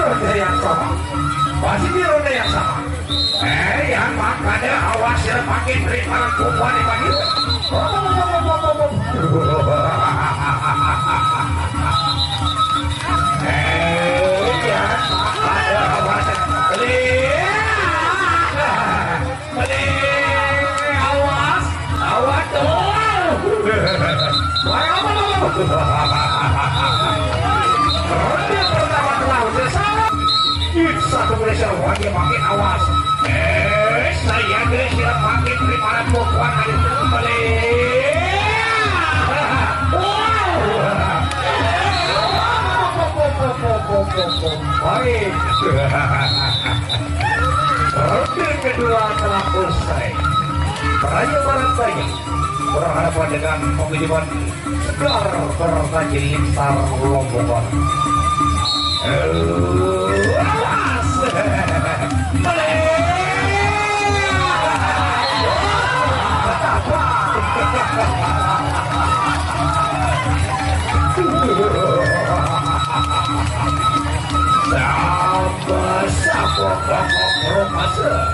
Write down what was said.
ronde yang sama. Masih di ronde yang sama. Yang makanya awas ya pakai perintah kubuan di pagi. Ronde pertama telah selesai. Satu Malaysia wajib pakai awas. Saya sudah pakai perintah kubuan hari kembali. Baik. Ronde kedua telah selesai. Raja Barat Daya berhadapan dengan pemilihan Sekar Bertajin Tar Lombok Barat. Siapa pokok profesor?